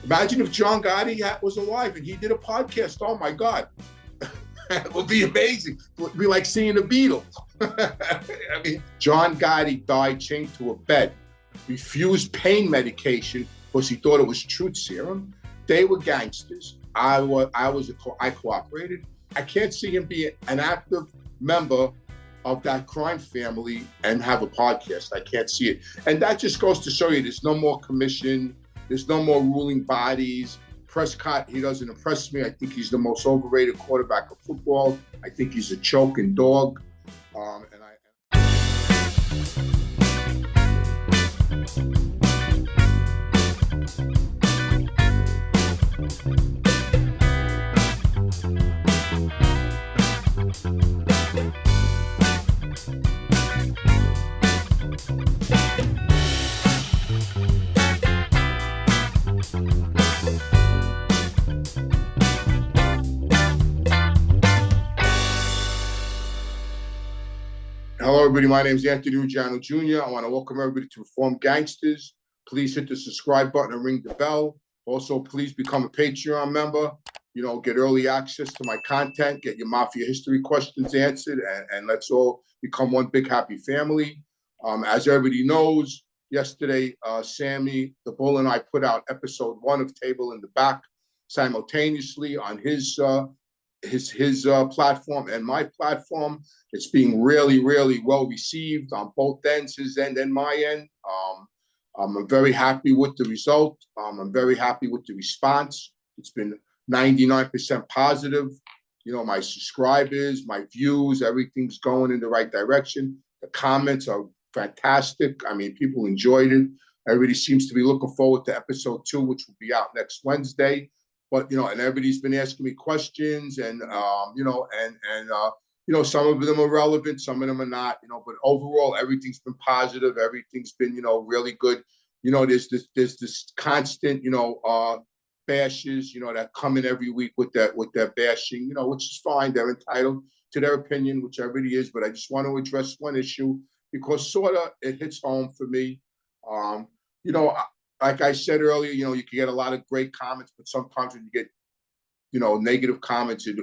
Imagine if John Gotti was alive and he did a podcast. Oh my God. It would be amazing. It would be like seeing the Beatles. I mean, John Gotti died chained to a bed, refused pain medication because he thought it was truth serum. They were gangsters. I cooperated. I can't see him be an active member of that crime family and have a podcast. I can't see it. And that just goes to show you there's no more commission. There's no more ruling bodies. Prescott, he doesn't impress me. I think he's the most overrated quarterback of football. I think he's a choking dog. Hello, everybody. My name is Anthony Ruggiano Jr. I want to welcome everybody to Reform Gangsters. Please hit the subscribe button and ring the bell. Also, please become a Patreon member. You know, get early access to my content, get your Mafia history questions answered, and let's all become one big happy family. As everybody knows, yesterday, Sammy, the Bull, and I put out episode 1 of Table in the Back simultaneously on his platform and my platform. It's being really, really well received on both ends, his end and my end. I'm very happy with the result. I'm very happy with the response. It's been 99% positive. You know, my subscribers, my views, everything's going in the right direction. The comments are fantastic. I mean, people enjoyed it. Everybody seems to be looking forward to episode 2, which will be out next Wednesday. But, you know, and everybody's been asking me questions and, some of them are relevant, some of them are not, but overall, everything's been positive. Everything's been, really good. There's this constant, bashes, that come in every week with their bashing, which is fine. They're entitled to their opinion, which everybody is. But I just want to address one issue because sort of it hits home for me. Like I said earlier, you can get a lot of great comments, but sometimes when you get, negative comments, it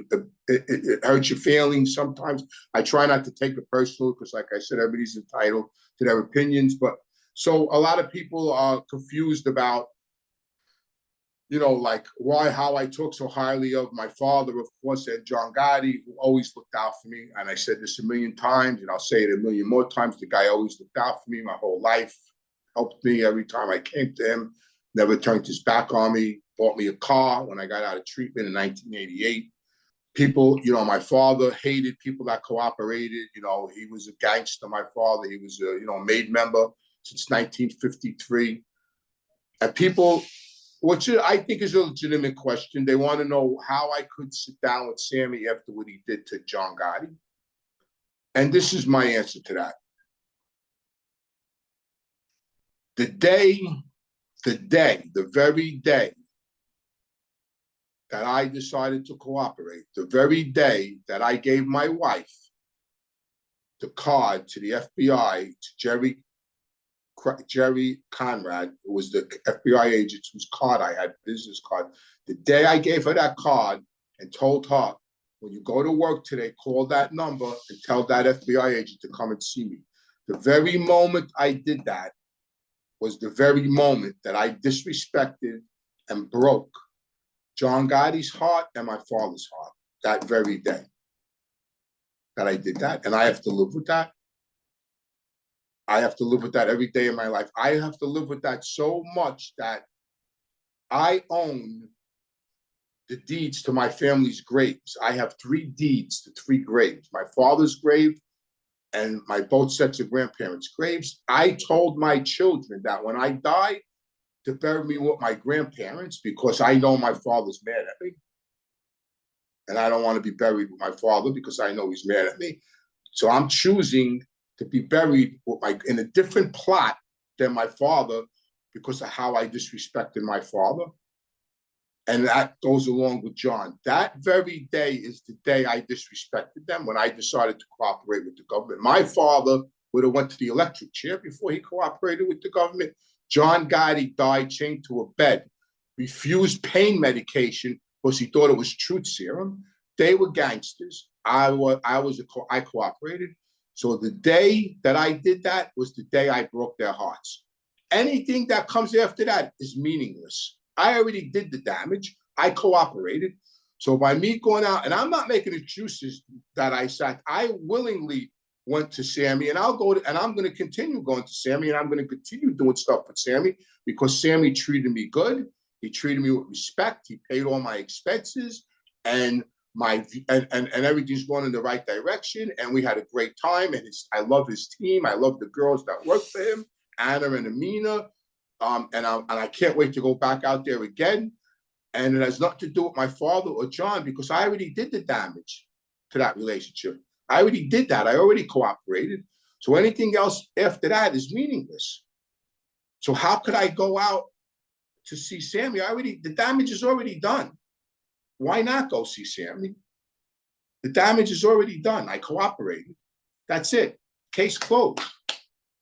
hurts your feelings. Sometimes I try not to take it personal because, like I said, everybody's entitled to their opinions. But so a lot of people are confused about, how I talk so highly of my father, of course, and John Gotti, who always looked out for me. And I said this a million times, and I'll say it a million more times. The guy always looked out for me my whole life. Helped me every time I came to him, never turned his back on me, bought me a car when I got out of treatment in 1988. People, my father hated people that cooperated. He was a gangster, my father. He was a, made member since 1953. And people, which I think is a legitimate question, they want to know how I could sit down with Sammy after what he did to John Gotti. And this is my answer to that. The very day that I decided to cooperate, the very day that I gave my wife the card to the FBI, to Jerry Conrad, who was the FBI agent whose card I had, business card, the day I gave her that card and told her, when you go to work today, call that number and tell that FBI agent to come and see me. The very moment I did that, was the very moment that I disrespected and broke John Gotti's heart and my father's heart, that very day that I did that. And I have to live with that. I have to live with that every day of my life. I have to live with that so much that I own the deeds to my family's graves. I have 3 deeds to 3 graves. My father's grave, and my both sets of grandparents' graves. I told my children that when I die, to bury me with my grandparents because I know my father's mad at me. And I don't want to be buried with my father because I know he's mad at me. So I'm choosing to be buried in a different plot than my father because of how I disrespected my father. And that goes along with John. That very day is the day I disrespected them, when I decided to cooperate with the government. My father would have went to the electric chair before he cooperated with the government. John Gotti died chained to a bed refused pain medication because he thought it was truth serum. They were gangsters. I cooperated. So the day that I did that was the day I broke their hearts. Anything that comes after that is meaningless. I already did the damage. I cooperated. So by me going out, and I'm not making excuses that I sacked, I willingly went to Sammy, and I'm going to continue going to Sammy, and I'm going to continue doing stuff with Sammy because Sammy treated me good. He treated me with respect. He paid all my expenses, and everything's going in the right direction. And we had a great time. And I love his team. I love the girls that work for him, Anna and Amina. And I can't wait to go back out there again. And it has nothing to do with my father or John because I already did the damage to that relationship. I already did that. I already cooperated. So anything else after that is meaningless. So how could I go out to see Sammy? The damage is already done. Why not go see Sammy? The damage is already done. I cooperated. That's it. Case closed.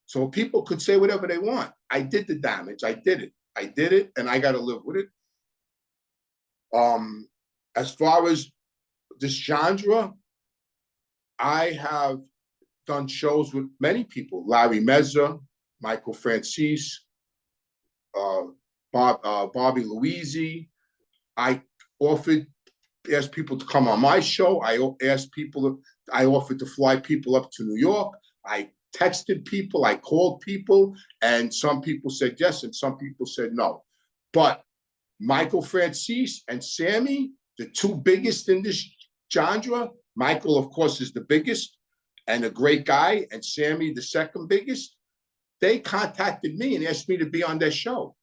So people could say whatever they want. I did the damage. I did it. I did it, and I got to live with it. As far as this genre, I have done shows with many people: Larry Mezza, Michael Francis, Bobby Louisi. I asked people to come on my show. I offered to fly people up to New York. I texted people, I called people, and some people said yes, and some people said no. But Michael Francis and Sammy, the two biggest in this genre. Michael, of course, is the biggest and a great guy, and Sammy, the second biggest. They contacted me and asked me to be on their shows.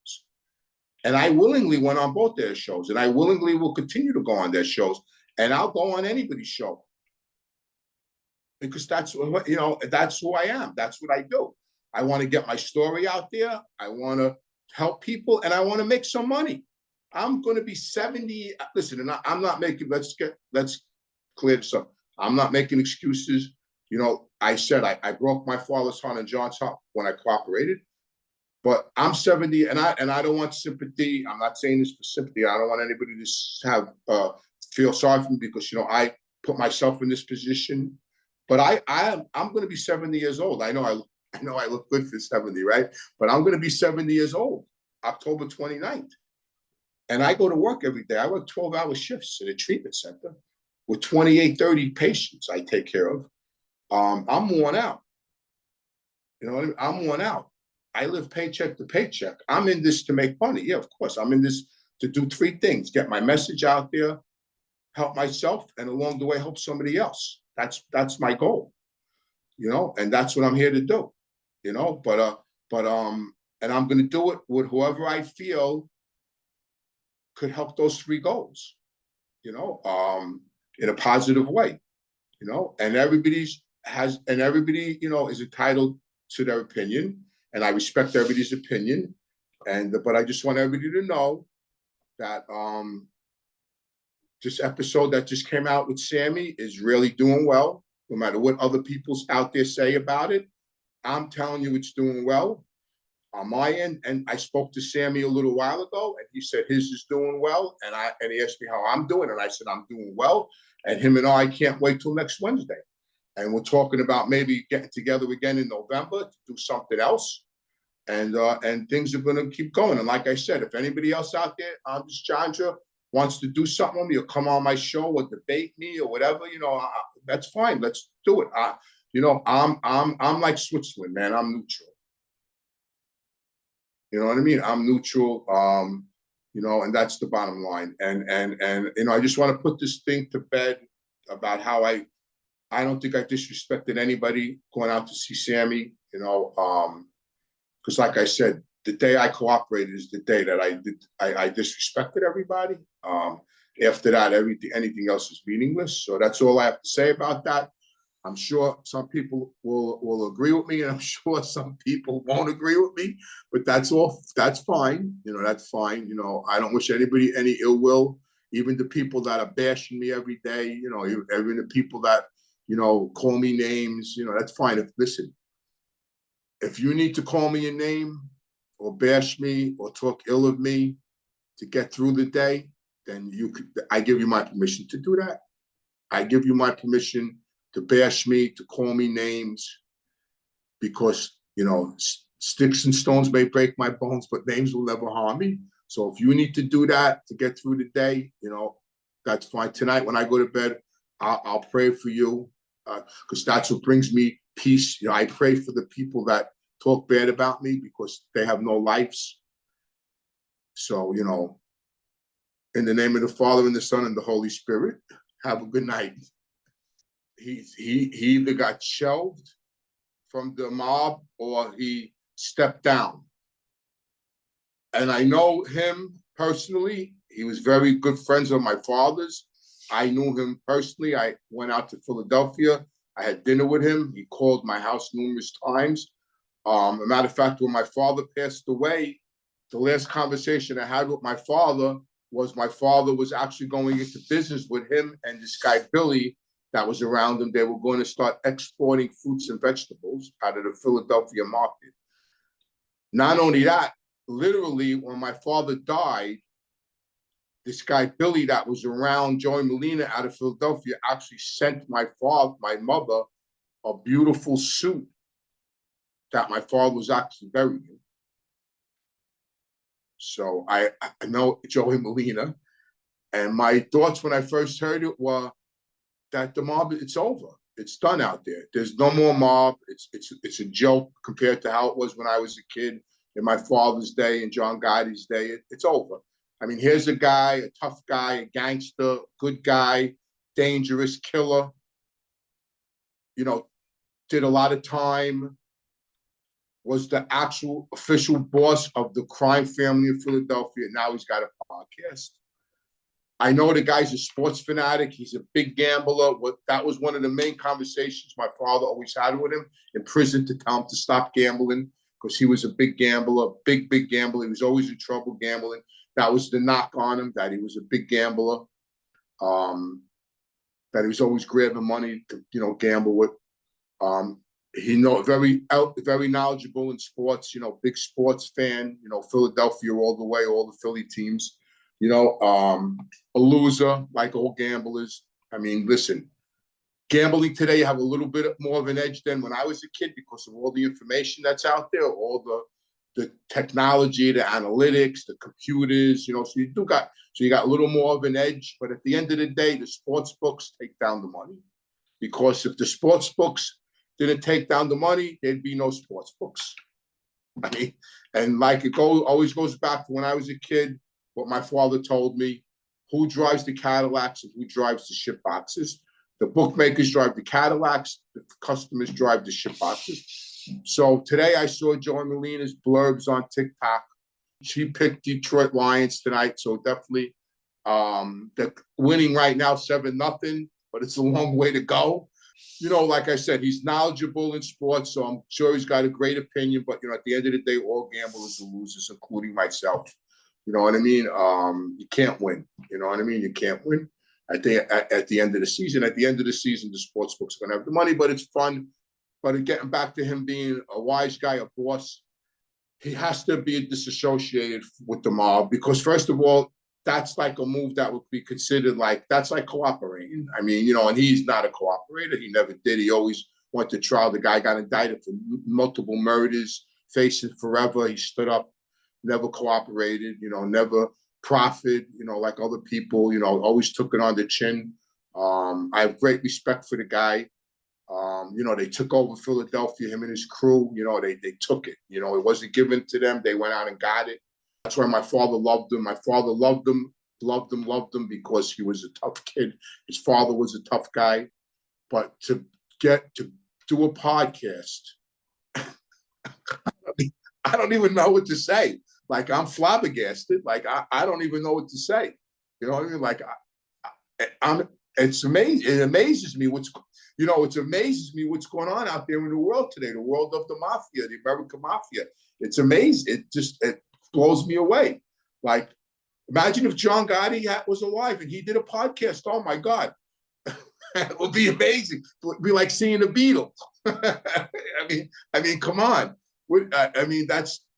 And I willingly went on both their shows, and I willingly will continue to go on their shows, and I'll go on anybody's show. Because that's who I am. That's what I do. I want to get my story out there. I want to help people, and I want to make some money. I'm going to be 70. Listen, and I'm not making, let's clear this up. I'm not making excuses. I said I broke my father's heart and John's heart when I cooperated, but I'm 70, and I don't want sympathy. I'm not saying this for sympathy. I don't want anybody to feel sorry for me because I put myself in this position. But I'm going to be 70 years old. I know I look good for 70, right? But I'm going to be 70 years old, October 29th. And I go to work every day. I work 12-hour shifts in a treatment center with 28, 30 patients I take care of. I'm worn out. You know what I mean? I'm worn out. I live paycheck to paycheck. I'm in this to make money. Yeah, of course. I'm in this to do three things: get my message out there, help myself, and along the way, help somebody else. That's my goal, and that's what I'm here to do, but and I'm going to do it with whoever I feel could help those three goals, in a positive way, and everybody, is entitled to their opinion, and I respect everybody's opinion, but I just want everybody to know that, this episode that just came out with Sammy is really doing well, no matter what other people out there say about it. I'm telling you, it's doing well on my end. And I spoke to Sammy a little while ago, and he said his is doing well. And he asked me how I'm doing, and I said I'm doing well. And him and I can't wait till next Wednesday. And we're talking about maybe getting together again in November to do something else. And things are going to keep going. And like I said, if anybody else out there on this genre wants to do something with me or come on my show or debate me or whatever, that's fine. Let's do it. I'm like Switzerland, man. I'm neutral. You know what I mean? I'm neutral. And that's the bottom line. And I just want to put this thing to bed about how I don't think I disrespected anybody going out to see Sammy. Because like I said, the day I cooperated is the day that I disrespected everybody. After that, anything else is meaningless. So that's all I have to say about that. I'm sure some people will agree with me, and I'm sure some people won't agree with me. But that's fine. That's fine. I don't wish anybody any ill will. Even the people that are bashing me every day. Even the people that call me names. That's fine. If you need to call me a name, or bash me, or talk ill of me, to get through the day, then I give you my permission to do that. I give you my permission to bash me, to call me names, because, sticks and stones may break my bones, but names will never harm me. So if you need to do that to get through the day, that's fine. Tonight, when I go to bed, I'll pray for you, because that's what brings me peace. I pray for the people that talk bad about me because they have no lives. So, in the name of the Father and the Son and the Holy Spirit, have a good night. He either got shelved from the mob or he stepped down. And I know him personally. He was very good friends of my father's. I knew him personally. I went out to Philadelphia. I had dinner with him. He called my house numerous times. A matter of fact, when my father passed away, the last conversation I had with my father was actually going into business with him and this guy, Billy, that was around him. They were going to start exporting fruits and vegetables out of the Philadelphia market. Not only that, literally, when my father died, this guy, Billy, that was around Joey Merlino out of Philadelphia, actually sent my mother, a beautiful suit that my father was actually buried in. So I know Joey Merlino, and my thoughts when I first heard it were that the mob, it's over. It's done out there. There's no more mob. It's a joke compared to how it was when I was a kid in my father's day and John Gotti's day. It's over. I mean, here's a guy, a tough guy, a gangster, good guy, dangerous killer, did a lot of time, was the actual official boss of the crime family in Philadelphia. Now he's got a podcast. I know the guy's a sports fanatic. He's a big gambler. That was one of the main conversations my father always had with him in prison, to tell him to stop gambling, because he was a big gambler, big gambler. He was always in trouble gambling. That was the knock on him, that he was a big gambler, that he was always grabbing money to, gamble with. He very knowledgeable in sports, big sports fan, Philadelphia all the way, all the Philly teams, a loser like all gamblers. I mean, listen, gambling today, you have a little bit more of an edge than when I was a kid because of all the information that's out there, all the technology, the analytics, the computers, so you got a little more of an edge. But at the end of the day, the sports books take down the money, because if the sports books didn't take down the money, there'd be no sports books. I mean, and like always goes back to when I was a kid, what my father told me: who drives the Cadillacs and who drives the ship boxes? The bookmakers drive the Cadillacs, the customers drive the ship boxes. So today I saw Joey Merlino's blurbs on TikTok. She picked Detroit Lions tonight, so definitely they're winning right now 7-0, but it's a long way to go. Like I said, he's knowledgeable in sports, so I'm sure he's got a great opinion. But at the end of the day, all gamblers are losers, including myself. You know what I mean? You can't win. You know what I mean? You can't win. At the end of the season, the sports books are going to have the money, but it's fun. But getting back to him being a wise guy, a boss, he has to be disassociated with the mob, because first of all, that's like a move that would be considered that's like cooperating. I mean, and he's not a cooperator. He never did. He always went to trial. The guy got indicted for multiple murders, facing forever. He stood up, never cooperated, never profit, like other people, always took it on the chin. I have great respect for the guy. They took over Philadelphia, him and his crew, they took it. It wasn't given to them. They went out and got it. That's why my father loved him. My father loved him because he was a tough kid. His father was a tough guy. But to get to do a podcast, I don't even know what to say. Like, I'm flabbergasted. Like, I don't even know what to say. You know what I mean? Like, it's amazing. It amazes me it amazes me what's going on out there in the world today, the world of the mafia, the American mafia. It's amazing. It blows me away. Like, imagine if John Gotti was alive and he did a podcast. Oh my God. It would be amazing. It would be like seeing the Beatles. I mean, come on.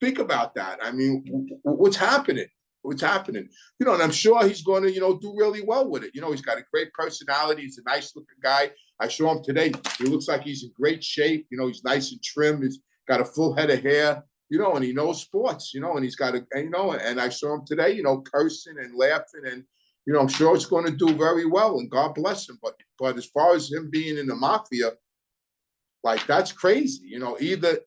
Think about that. I mean, what's happening? what's happening. You know, and I'm sure he's going to, you know, do really well with it. You know, he's got a great personality. He's a nice looking guy. I saw him today. He looks like he's in great shape. You know, he's nice and trim. He's got a full head of hair, you know, and he knows sports, you know, and he's got a, and, you know, and I saw him today, you know, cursing and laughing, and, you know, I'm sure it's going to do very well, and God bless him. But as far as him being in the Mafia, like, that's crazy. You know, either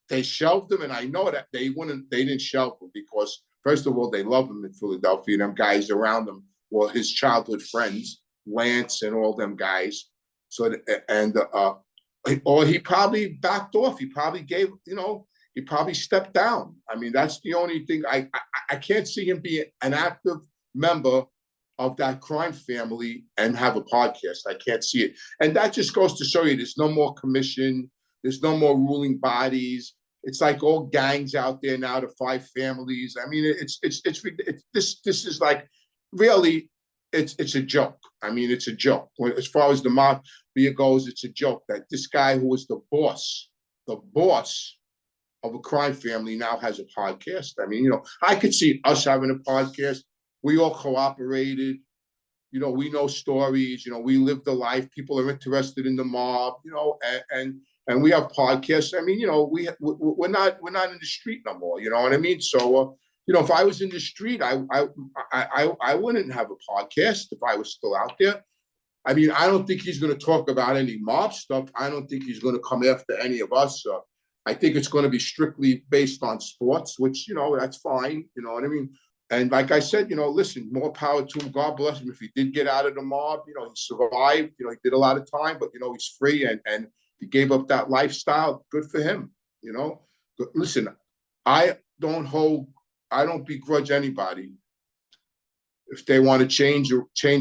they shelved him, and I know that they didn't shelve him because, first of all, they love him in Philadelphia. Them guys around him were his childhood friends, Lance and all them guys. So, or he probably backed off. He probably gave, you know, he probably stepped down. I mean, that's the only thing. I can't see him be an active member of that crime family and have a podcast. I can't see it. And that just goes to show you there's no more commission. There's no more ruling bodies. It's like all gangs out there now, the 5 families. I mean, this is like, really, it's a joke. I mean, it's a joke. As far as the Mafia goes, it's a joke that this guy who was the boss of a crime family now has a podcast. I mean, you know, I could see us having a podcast. We all cooperated. You know, we know stories. You know, we lived the life. People are interested in the mob. You know, and we have podcasts. I mean, you know, we're not in the street no more. You know what I mean? So, you know, if I was in the street, I wouldn't have a podcast if I was still out there. I mean, I don't think he's going to talk about any mob stuff. I don't think he's going to come after any of us. I think it's going to be strictly based on sports, which, you know, that's fine. You know what I mean? And like I said, you know, listen, more power to him. God bless him. If he did get out of the mob, you know, he survived. You know, he did a lot of time, but, you know, he's free and he gave up that lifestyle. Good for him. You know, but listen, I don't begrudge anybody if they want to change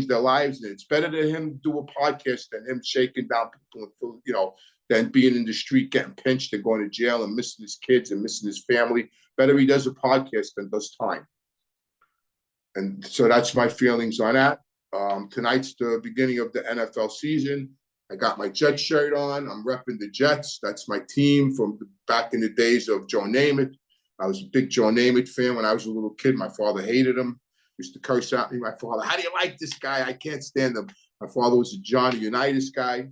their lives. And it's better to him do a podcast than him shaking down people, you know, than being in the street, getting pinched and going to jail and missing his kids and missing his family. Better he does a podcast than does time. And so that's my feelings on that. Tonight's the beginning of the NFL season. I got my Jets shirt on. I'm repping the Jets. That's my team from back in the days of Joe Namath. I was a big Joe Namath fan when I was a little kid. My father hated him. Used to curse at me. My father, how do you like this guy? I can't stand him. My father was a Johnny Unitas guy.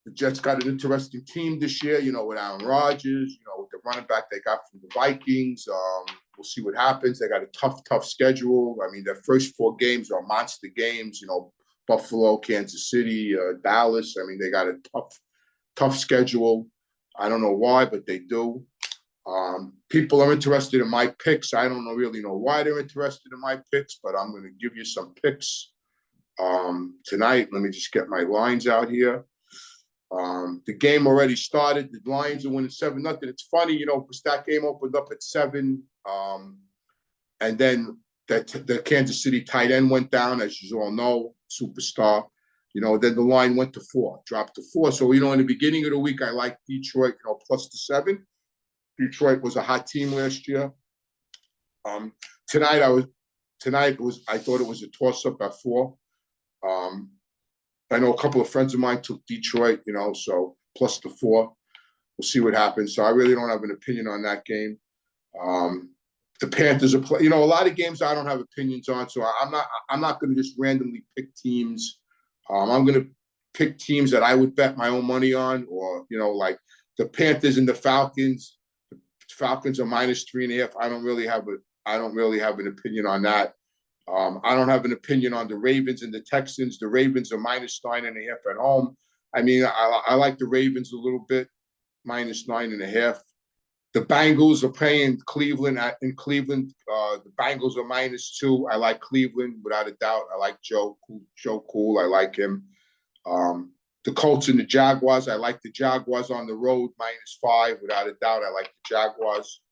The Jets got an interesting team this year, you know, with Aaron Rodgers, you know, with the running back they got from the Vikings. We'll see what happens. They got a tough schedule. I mean, their first 4 games are monster games, you know, Buffalo, Kansas City, Dallas. I mean, they got a tough schedule. I don't know why, but they do. People are interested in my picks. I don't really know why they're interested in my picks, but I'm going to give you some picks tonight. Let me just get my lines out here. The game already started. The Lions are winning 7-0. It's funny, you know, because that game opened up at 7, and then the Kansas City tight end went down, as you all know, superstar. You know, then the line went to 4, dropped to 4. So, you know, in the beginning of the week, I liked Detroit, you know, plus the 7. Detroit was a hot team last year. Tonight I thought it was a toss-up at 4. I know a couple of friends of mine took Detroit, you know, so plus the 4. We'll see what happens. So I really don't have an opinion on that game. The Panthers are you know, a lot of games I don't have opinions on, so I'm not going to just randomly pick teams. I'm going to pick teams that I would bet my own money on, or, you know, like the Panthers and the Falcons. The Falcons are minus 3.5. I don't really have an opinion on that. I don't have an opinion on the Ravens and the Texans. The Ravens are minus 9.5 at home. I mean, I like the Ravens a little bit, minus 9.5. The Bengals are playing Cleveland in Cleveland. The Bengals are minus 2. I like Cleveland without a doubt. I like Joe Cool. I like him. The Colts and the Jaguars. I like the Jaguars on the road, minus 5 without a doubt. I like the Jaguars.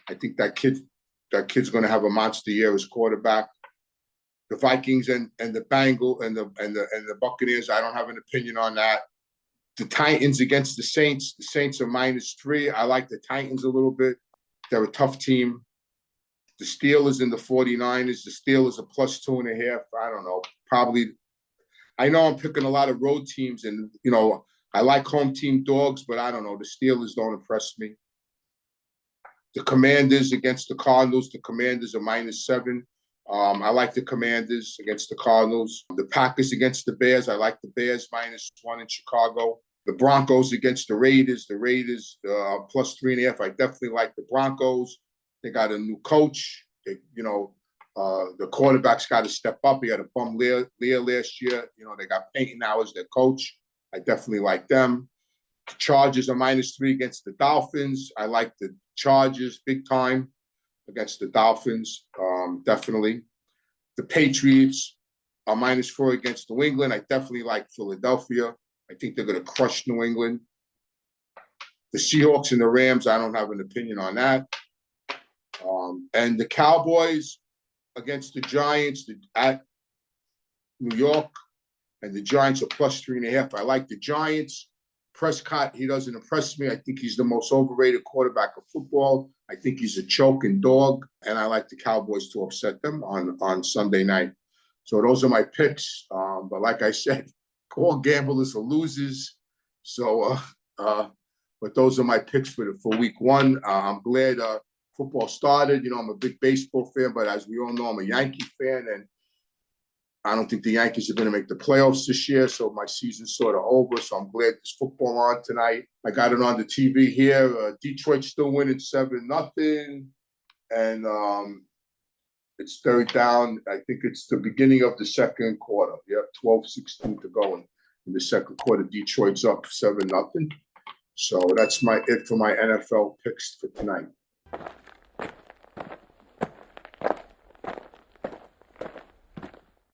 I think that kid's going to have a monster year as quarterback. The Vikings and the Bengals and the Buccaneers. I don't have an opinion on that. The Titans against the Saints. The Saints are minus 3. I like the Titans a little bit. They're a tough team. The Steelers and the 49ers. The Steelers are plus 2.5. I don't know. Probably. I know I'm picking a lot of road teams, and, you know, I like home team dogs, but I don't know. The Steelers don't impress me. The Commanders against the Cardinals. The Commanders are -7. I like the Commanders against the Cardinals. The Packers against the Bears. I like the Bears -1 in Chicago. The Broncos against the Raiders. The Raiders +3.5. I definitely like the Broncos. They got a new coach. The quarterback's got to step up. He had a bum Lear last year. They got Peyton now as their coach. I definitely like them. The Chargers are -3 against the Dolphins. I like the Chargers big time against the Dolphins, definitely. The Patriots are -4 against New England. I definitely like Philadelphia. I think they're going to crush New England. The Seahawks and the Rams, I don't have an opinion on that. And the Cowboys against the Giants at New York, and the Giants are +3.5. I like the Giants. Prescott, he doesn't impress me. I think he's the most overrated quarterback of football. I think he's a choking dog, and I like the Cowboys to upset them on Sunday night. So those are my picks. But like I said, all gamblers are losers. So, but those are my picks for week 1. I'm glad football started. I'm a big baseball fan, but as we all know, I'm a Yankee fan, and I don't think the Yankees are going to make the playoffs this year, so my season's sort of over. So I'm glad there's football on tonight. I got it on the TV here. Detroit's still winning 7-0, and it's third down. I think it's the beginning of the second quarter. Yeah, 12:16 to go in the second quarter. Detroit's up 7-0. So that's it for my NFL picks for tonight.